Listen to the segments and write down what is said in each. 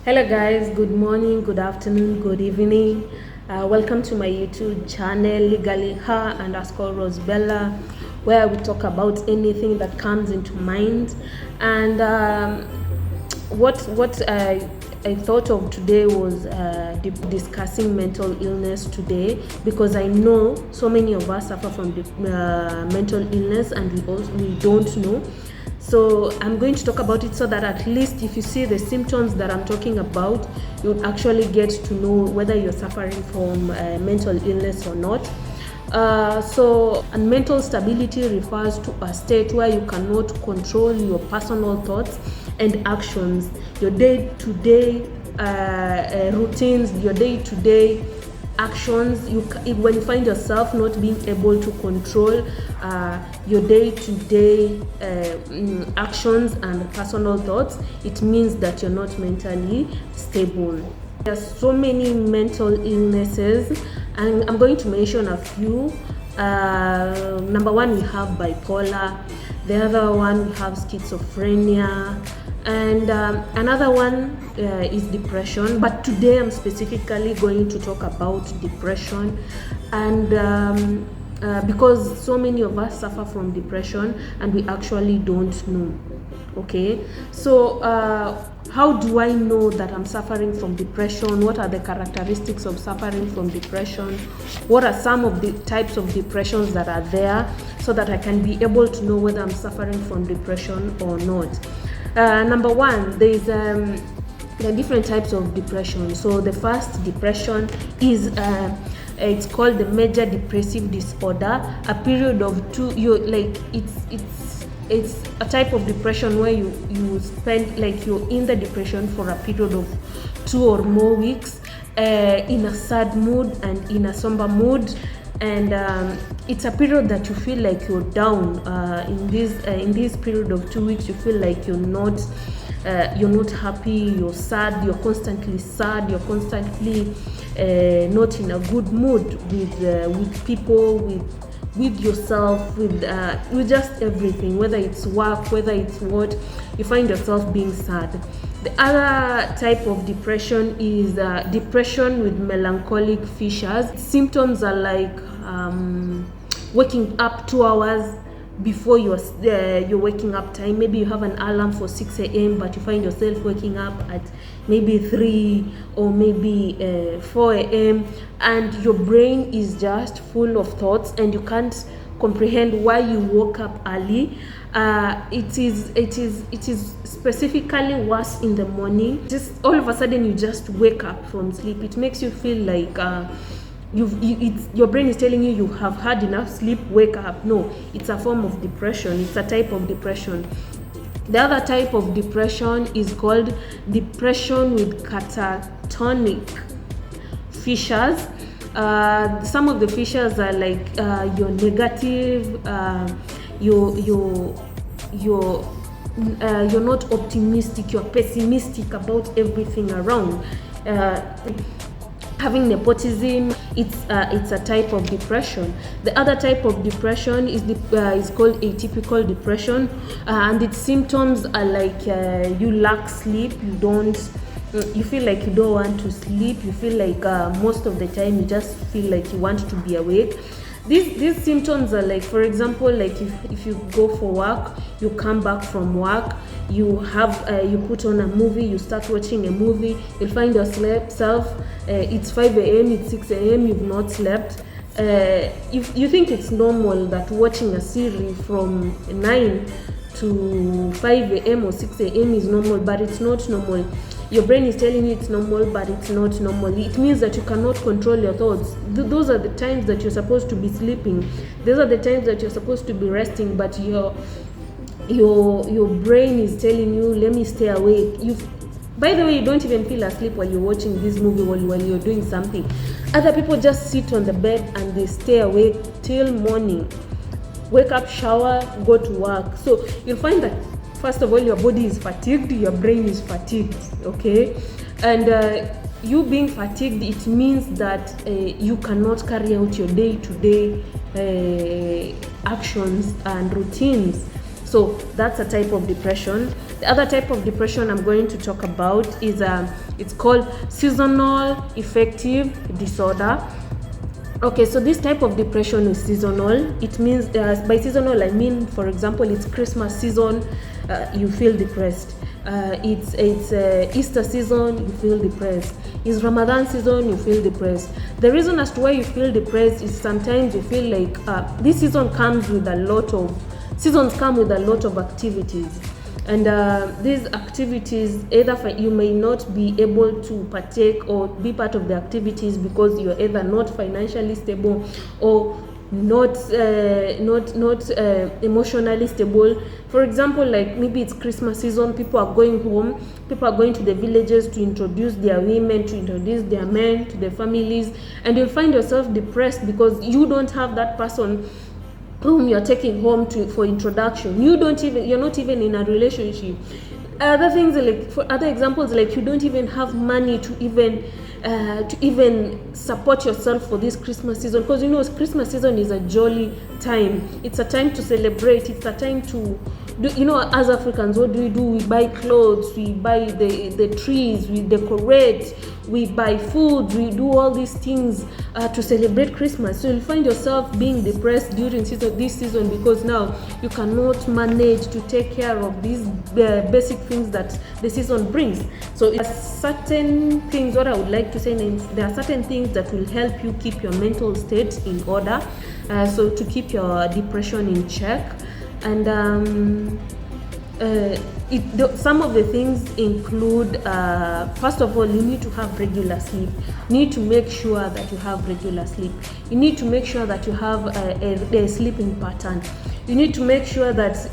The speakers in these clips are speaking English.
Hello guys, good morning, good afternoon, good evening. Welcome to my YouTube channel, Legally Her underscore Rosebella, where we talk about anything that comes into mind. And what I thought of today was discussing mental illness today, because I know so many of us suffer from mental illness and we don't know. So I'm going to talk about it so that at least if you see the symptoms that I'm talking about, you'll actually get to know whether you're suffering from mental illness or not. And mental stability refers to a state where you cannot control your personal thoughts and actions, your day-to-day routines, your day-to-day actions. When you find yourself not being able to control your day-to-day actions and personal thoughts, it means that you're not mentally stable. There's so many mental illnesses, and I'm going to mention a few. Number one, we have bipolar. The other one, we have schizophrenia. And another one is depression, but today I'm specifically going to talk about depression. And because so many of us suffer from depression and we actually don't know. Okay, so how do I know that I'm suffering from depression? What are the characteristics of suffering from depression? What are some of the types of depressions that are there, so that I can be able to know whether I'm suffering from depression or not? Number one, there is there are different types of depression. So the first depression is it's called the major depressive disorder. A period of it's a type of depression where you spend, like, you're in the depression for a period of 2 or more weeks, in a sad mood and in a somber mood. And it's a period that you feel like you're down. In this period of 2 weeks, you feel like you're not happy, you're sad, you're constantly sad, you're constantly not in a good mood with people, with yourself, with just everything, whether it's work, whether it's what, you find yourself being sad. The other type of depression is depression with melancholic features. Symptoms are like waking up 2 hours before your waking up time. Maybe you have an alarm for 6 a.m. but you find yourself waking up at maybe 3 or maybe 4 a.m. and your brain is just full of thoughts and you can't comprehend why you woke up early. It is specifically worse in the morning. Just all of a sudden you just wake up from sleep. It makes you feel like your brain is telling you have had enough sleep, wake up. No, it's a form of depression. It's a type of depression. The other type of depression is called depression with catatonic features. Some of the features are like you're negative, you're not optimistic, you're pessimistic about everything around. Having nepotism, it's a type of depression. The other type of depression is called atypical depression, and its symptoms are like you lack sleep, you feel like you don't want to sleep, you feel like most of the time you just feel like you want to be awake. These symptoms are like, for example, like if you go for work, you come back from work, you put on a movie, you start watching a movie, you'll find yourself, it's 5 a.m., it's 6 a.m., you've not slept. You think it's normal that watching a series from 9 to 5 a.m. or 6 a.m. is normal, but it's not normal. Your brain is telling you it's normal, but it's not normal. It means that you cannot control your thoughts. Those are the times that you're supposed to be sleeping. Those are the times that you're supposed to be resting, but your brain is telling you, let me stay awake. By the way, you don't even feel asleep while you're watching this movie, while you're doing something. Other people just sit on the bed and they stay awake till morning. Wake up, shower, go to work. So you'll find that, first of all, your body is fatigued, your brain is fatigued, okay? And you being fatigued, it means that you cannot carry out your day-to-day actions and routines. So that's a type of depression. The other type of depression I'm going to talk about is It's called seasonal affective disorder. Okay, so this type of depression is seasonal. It means, by seasonal I mean, for example, it's Christmas season, you feel depressed. It's Easter season, you feel depressed. It's Ramadan season, you feel depressed. The reason as to why you feel depressed is sometimes you feel like this season comes with a lot of seasons come with a lot of activities. And these activities, either you may not be able to partake or be part of the activities because you're either not financially stable or not emotionally stable. For example, like maybe it's Christmas season, people are going home, people are going to the villages to introduce their women, to introduce their men to their families, and you'll find yourself depressed because you don't have that person whom you're taking home for introduction. You're not even in a relationship. Other things, like for other examples, like you don't even have money to even support yourself for this Christmas season, because Christmas season is a jolly time. It's a time to celebrate. It's a time to do, as Africans, what do? We buy clothes, we buy the trees, we decorate, we buy food, we do all these things to celebrate Christmas. So you'll find yourself being depressed during this season because now you cannot manage to take care of these basic things that the season brings. So it's certain things, what I would like to say is there are certain things that will help you keep your mental state in order, so to keep your depression in check. And some of the things include, first of all, you need to have regular sleep. You need to make sure that you have regular sleep. You need to make sure that you have a sleeping pattern. You need to make sure that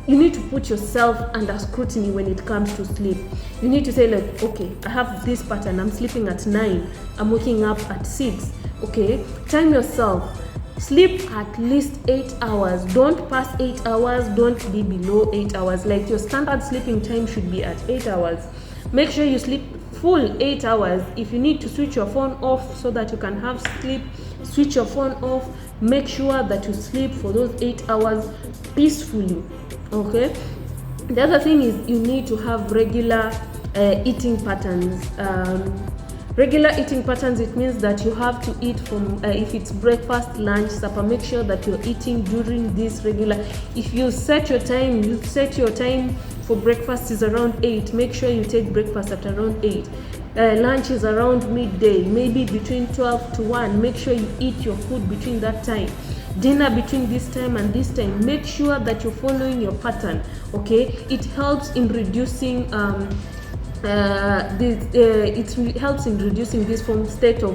you need to put yourself under scrutiny when it comes to sleep. You need to say, like, okay, I have this pattern. I'm sleeping at 9. I'm waking up at 6. Okay, time yourself. Sleep at least 8 hours. Don't pass 8 hours. Don't be below 8 hours. Like your standard sleeping time should be at 8 hours. Make sure you sleep full 8 hours. If you need to switch your phone off so that you can have sleep, switch your phone off. Make sure that you sleep for those 8 hours peacefully. Okay. The other thing is you need to have regular eating patterns. Regular eating patterns, it means that you have to eat from, if it's breakfast, lunch, supper, make sure that you're eating during this regular. If you set your time for breakfast is around 8, make sure you take breakfast at around 8. Lunch is around midday, maybe between 12 to 1. Make sure you eat your food between that time. Dinner between this time and this time. Make sure that you're following your pattern. Okay, it helps in reducing it helps in reducing this from state of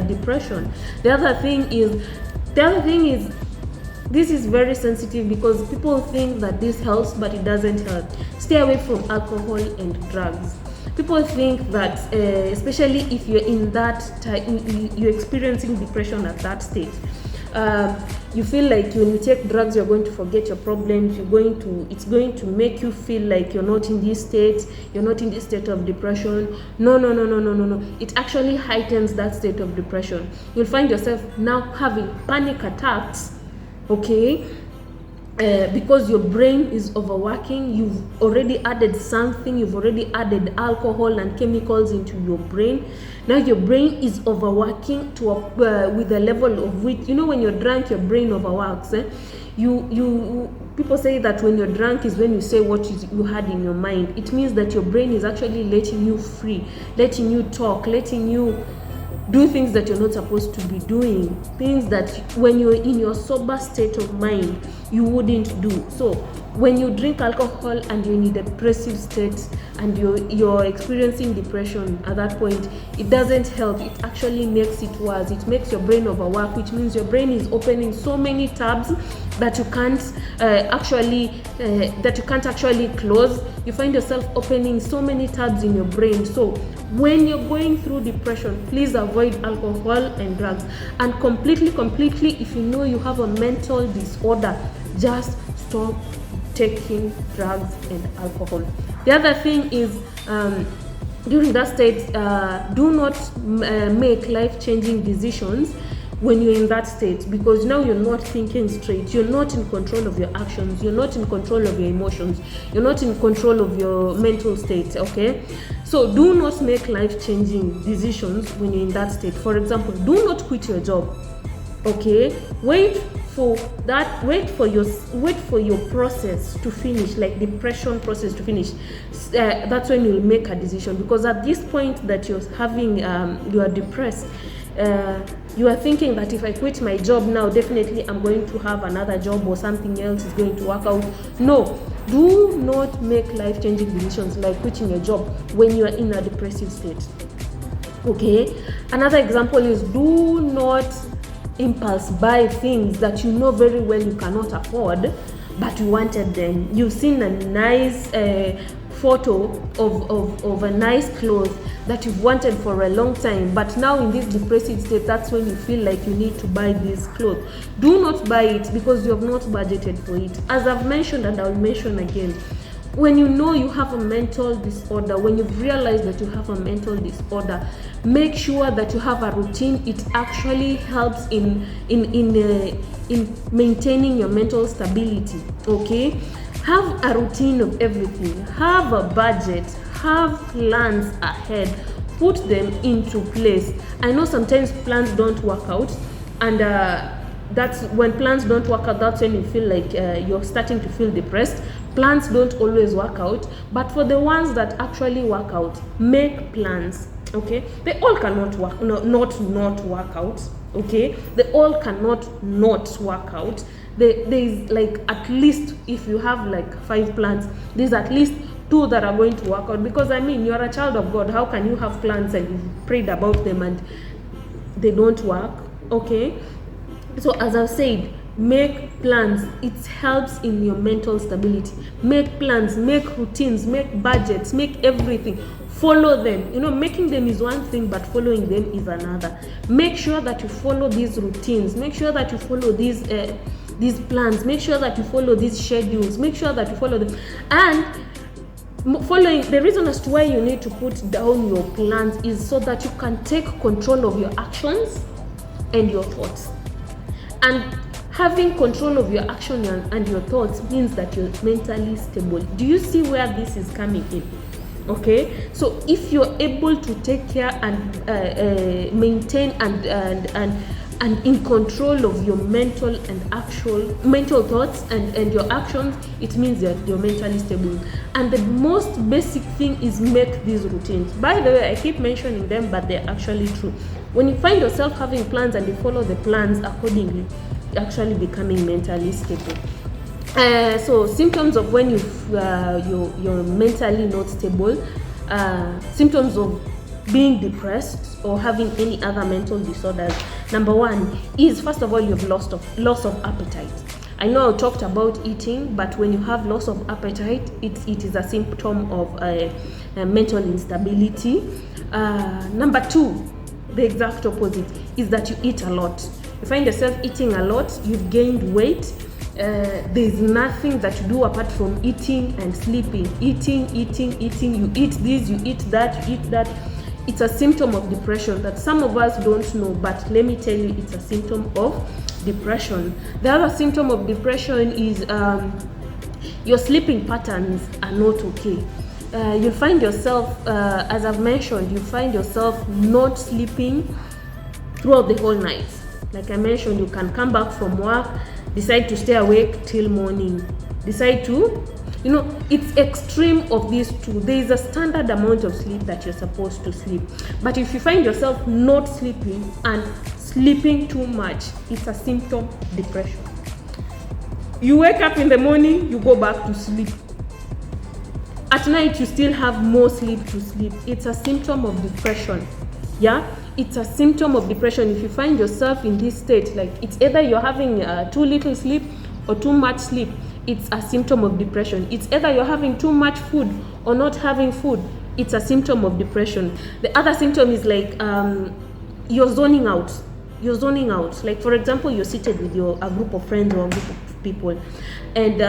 depression. The other thing is this is very sensitive because people think that this helps, but it doesn't help. Stay away from alcohol and drugs. People think that, especially if you're in that you're experiencing depression at that stage. You feel like when you take drugs, you're going to forget your problems. It's going to make you feel like you're not in this state. You're not in this state of depression. No. It actually heightens that state of depression. You'll find yourself now having panic attacks. Okay. Because your brain is overworking. You've already added something. You've already added alcohol and chemicals into your brain. Now your brain is overworking with a level of which, when you're drunk, your brain overworks. People say that when you're drunk is when you say what you had in your mind. It means that your brain is actually letting you free, letting you talk, letting you do things that you're not supposed to be doing, things that when you're in your sober state of mind you wouldn't do. So when you drink alcohol and you're in a depressive state and you're experiencing depression at that point, it doesn't help. It actually makes it worse. It makes your brain overwork, which means your brain is opening so many tabs that you can't actually close. You find yourself opening so many tabs in your brain. So when you're going through depression, please avoid alcohol and drugs. And completely, if you know you have a mental disorder, just stop taking drugs and alcohol. The other thing is, during that state, do not make life-changing decisions when you're in that state, because now you're not thinking straight, you're not in control of your actions, you're not in control of your emotions, you're not in control of your mental state. Okay, so do not make life-changing decisions when you're in that state. For example, do not quit your job. Okay, wait for your process to finish, like depression process to finish. That's when you'll make a decision, because at this point that you're having you are depressed, you are thinking that if I quit my job now, definitely I'm going to have another job or something else is going to work out. No, do not make life-changing decisions like quitting your job when you are in a depressive state. Okay, another example is do not impulse buy things that you know very well you cannot afford, but you wanted them. You've seen a nice photo of a nice clothes that you've wanted for a long time, but now in this depressive state, that's when you feel like you need to buy this clothes. Do not buy it because you have not budgeted for it. As I've mentioned, and I'll mention again, when you know you have a mental disorder, when you've realized that you have a mental disorder, make sure that you have a routine. It actually helps in maintaining your mental stability. Okay, have a routine of everything, have a budget, have plans ahead, put them into place. I know sometimes plans don't work out, and that's when plans don't work out, that's when you feel like you're starting to feel depressed. Plans don't always work out, but for the ones that actually work out, make plans. Okay, they all cannot work, not work out. Okay, they all cannot not work out. There is like at least, if you have like 5 plans, there's at least 2 that are going to work out, because I mean, you're a child of God. How can you have plans and you've prayed about them and they don't work? Okay, so as I've said, make plans. It helps in your mental stability. Make plans, make routines, make budgets, make everything. Follow them. You know, making them is one thing, but following them is another. Make sure that you follow these routines. Make sure that you follow these plans. Make sure that you follow these schedules. Make sure that you follow them. And following, the reason as to why you need to put down your plans is so that you can take control of your actions and your thoughts. And having control of your action and your thoughts means that you're mentally stable. Do you see where this is coming in? Okay, so if you're able to take care and maintain and in control of your mental thoughts and your actions, it means that you're mentally stable. And the most basic thing is make these routines. By the way, I keep mentioning them, but they're actually true. When you find yourself having plans and you follow the plans accordingly, you're actually becoming mentally stable. So symptoms of when you're mentally not stable, symptoms of being depressed or having any other mental disorders. Number 1 is, first of all, you have loss of appetite. I know I talked about eating, but when you have loss of appetite, it is a symptom of mental instability. Number 2, the exact opposite, is that you eat a lot. You find yourself eating a lot, you've gained weight. There's nothing that you do apart from eating and sleeping. Eating. You eat this, you eat that, you eat that. It's a symptom of depression that some of us don't know, but let me tell you, it's a symptom of depression. The other symptom of depression is your sleeping patterns are not okay. You'll find yourself, as I've mentioned, you find yourself not sleeping throughout the whole night. Like I mentioned, you can come back from work, decide to stay awake till morning, decide to, it's extreme of these two. There is a standard amount of sleep that you're supposed to sleep. But if you find yourself not sleeping and sleeping too much, it's a symptom of depression. You wake up in the morning, you go back to sleep. At night, you still have more sleep to sleep. It's a symptom of depression. Yeah? It's a symptom of depression. If you find yourself in this state, like it's either you're having too little sleep or too much sleep, it's a symptom of depression. It's either you're having too much food or not having food, it's a symptom of depression. The other symptom is like you're zoning out. You're zoning out. Like, for example, you're seated with a group of friends or a group of people, and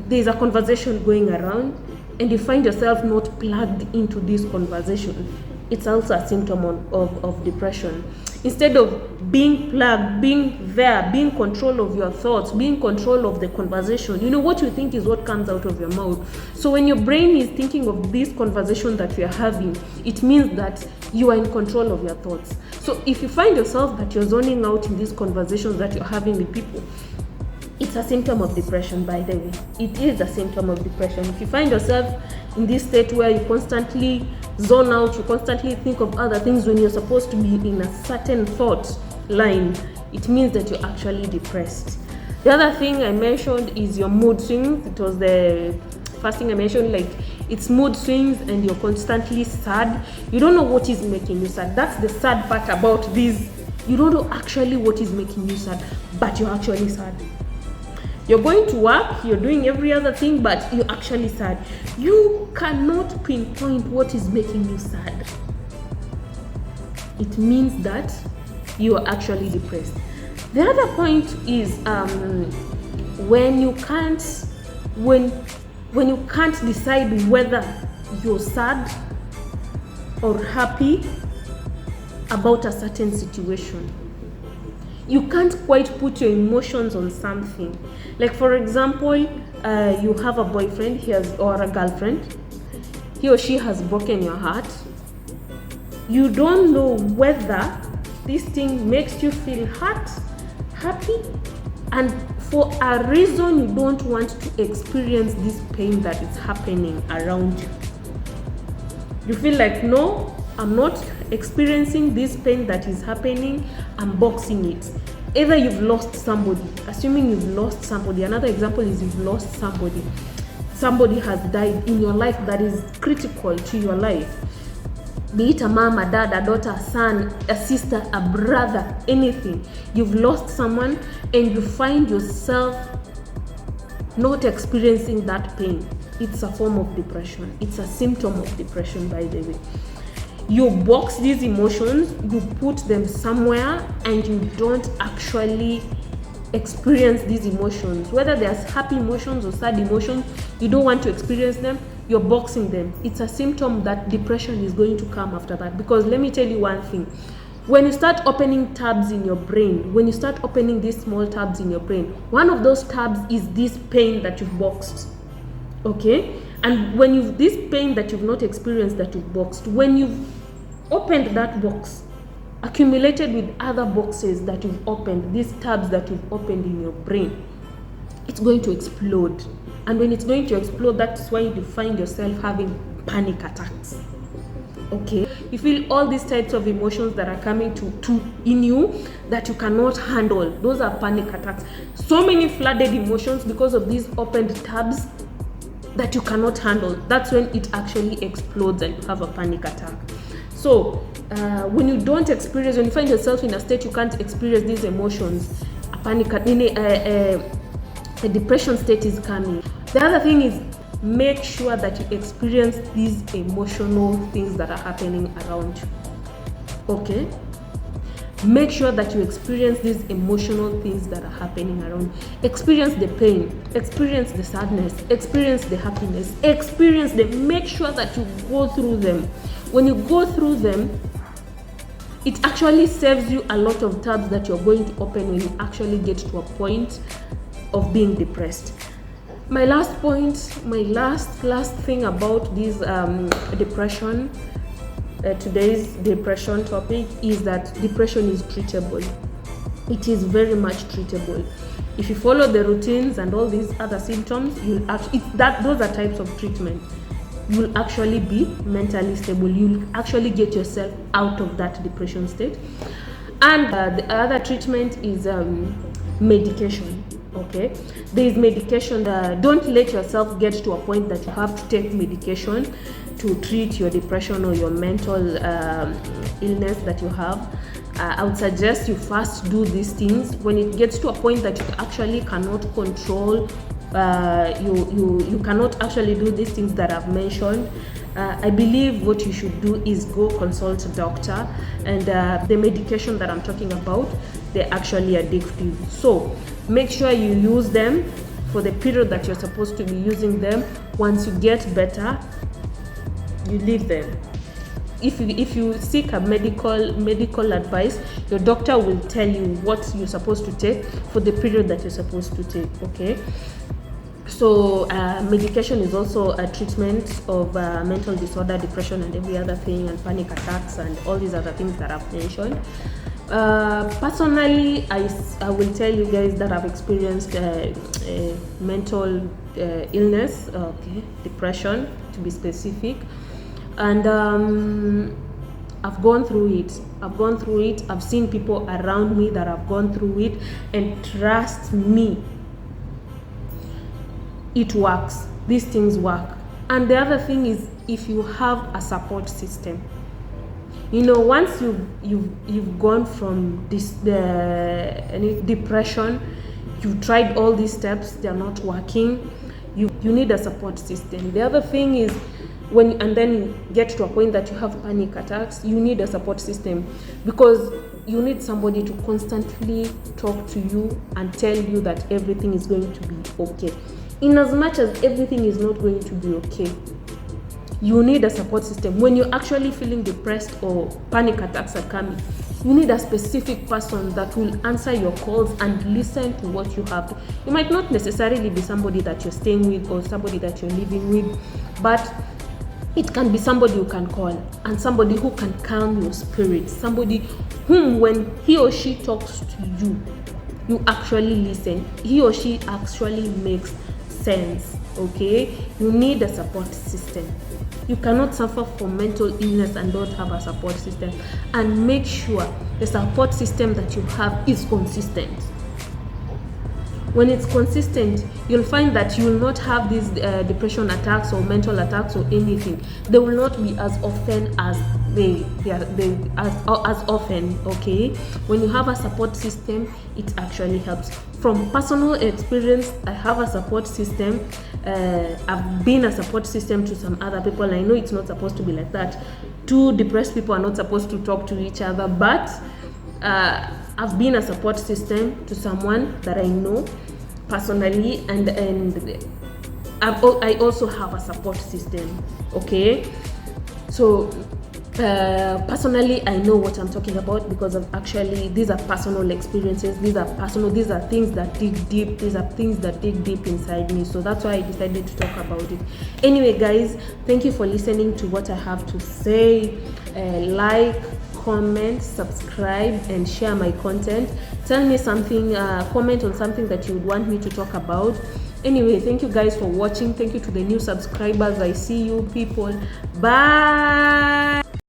there's a conversation going around, and you find yourself not plugged into this conversation. it's also a symptom of depression. Instead of being plugged, being there, being control of your thoughts, being control of the conversation, what you think is what comes out of your mouth. So when your brain is thinking of this conversation that we are having, it means that you are in control of your thoughts. So if you find yourself that you're zoning out in these conversations that you're having with people, it's a symptom of depression, by the way. It is a symptom of depression. If you find yourself in this state where you constantly zone out, you constantly think of other things when you're supposed to be in a certain thought line, it means that you're actually depressed. The other thing I mentioned is your mood swings. It was the first thing I mentioned, like it's mood swings and you're constantly sad. You don't know what is making you sad. That's the sad part about this. You don't know actually what is making you sad, but you're actually sad. You're going to work, you're doing every other thing, but you're actually sad. You cannot pinpoint what is making you sad. It means that you are actually depressed. The other point is when you can't decide whether you're sad or happy about a certain situation. You can't quite put your emotions on something. Like for example, you have a boyfriend or a girlfriend. He or she has broken your heart. You don't know whether this thing makes you feel hurt, happy, and for a reason you don't want to experience this pain that is happening around you. You feel like, no, I'm not experiencing this pain that is happening, I'm boxing it. Either you've lost somebody, assuming you've lost somebody. Another example is you've lost somebody. Somebody has died in your life that is critical to your life. Be it a mom, a dad, a daughter, a son, a sister, a brother, anything. You've lost someone and you find yourself not experiencing that pain. It's a form of depression. It's a symptom of depression, by the way. You box these emotions, you put them somewhere, and you don't actually experience these emotions. Whether they're happy emotions or sad emotions, you don't want to experience them, you're boxing them. It's a symptom that depression is going to come after that. Because let me tell you one thing. When you start opening tabs in your brain, when you start opening these small tabs in your brain, one of those tabs is this pain that you've boxed. Okay? And when this pain that you've not experienced that you've boxed, when you've opened that box, accumulated with other boxes that you've opened, these tabs that you've opened in your brain, it's going to explode. And when it's going to explode, that's why you find yourself having panic attacks. Okay? You feel all these types of emotions that are coming to in you that you cannot handle. Those are panic attacks. So many flooded emotions because of these opened tabs that you cannot handle. That's when it actually explodes and you have a panic attack. So when you find yourself in a state you can't experience these emotions, a depression state is coming. The other thing is, make sure that you experience these emotional things that are happening around you. Okay? Make sure that you experience these emotional things that are happening around you. Experience the pain, experience the sadness, experience the happiness, experience them. Make sure that you go through them. When you go through them, it actually saves you a lot of tabs that you're going to open when you actually get to a point of being depressed. My last point, my last thing about this depression, today's depression topic, is that depression is treatable. It is very much treatable. If you follow the routines and all these other symptoms, those are types of treatment. You'll actually be mentally stable. You'll actually get yourself out of that depression state. And the other treatment is medication. Okay, there is medication. Don't let yourself get to a point that you have to take medication to treat your depression or your mental illness that you have. I would suggest you first do these things. When it gets to a point that you actually cannot control, you cannot actually do these things that I've mentioned, I believe what you should do is go consult a doctor. And the medication that I'm talking about, they're actually addictive. So make sure you use them for the period that you're supposed to be using them. Once you get better, you leave them. if you seek a medical advice, your doctor will tell you what you're supposed to take for the period that you're supposed to take. Okay. So medication is also a treatment of mental disorder, depression, and every other thing, and panic attacks, and all these other things that I've mentioned. Personally, I will tell you guys that I've experienced mental illness, okay, depression to be specific, and I've gone through it. I've seen people around me that have gone through it, and trust me, it works. These things work. And the other thing is, if you have a support system, you know, once you've gone from this depression, you've tried all these steps, they're not working, you need a support system. The other thing is, and then you get to a point that you have panic attacks, you need a support system, because you need somebody to constantly talk to you and tell you that everything is going to be okay. In as much as everything is not going to be okay, you need a support system. When you're actually feeling depressed or panic attacks are coming, you need a specific person that will answer your calls and listen to what you have to. You might not necessarily be somebody that you're staying with or somebody that you're living with, but it can be somebody you can call, and somebody who can calm your spirit, somebody whom, when he or she talks to you, you actually listen. He or she actually makes sense. Okay, you need a support system. You cannot suffer from mental illness and don't have a support system. And make sure the support system that you have is consistent. When it's consistent, you'll find that you will not have these depression attacks or mental attacks or anything. They will not be as often as as often. Okay, when you have a support system, it actually helps. From personal experience, I have a support system. I've been a support system to some other people. I know it's not supposed to be like that. Two depressed people are not supposed to talk to each other, but I've been a support system to someone that I know personally, and I also have a support system. Okay, so personally, I know what I'm talking about, because of actually, these are personal experiences. These are things that dig deep. These are things that dig deep inside me. So that's why I decided to talk about it. Anyway, guys, thank you for listening to what I have to say. Like, comment, subscribe, and share my content. Tell me something, comment on something that you would want me to talk about. Anyway, thank you guys for watching. Thank you to the new subscribers. I see you people. Bye.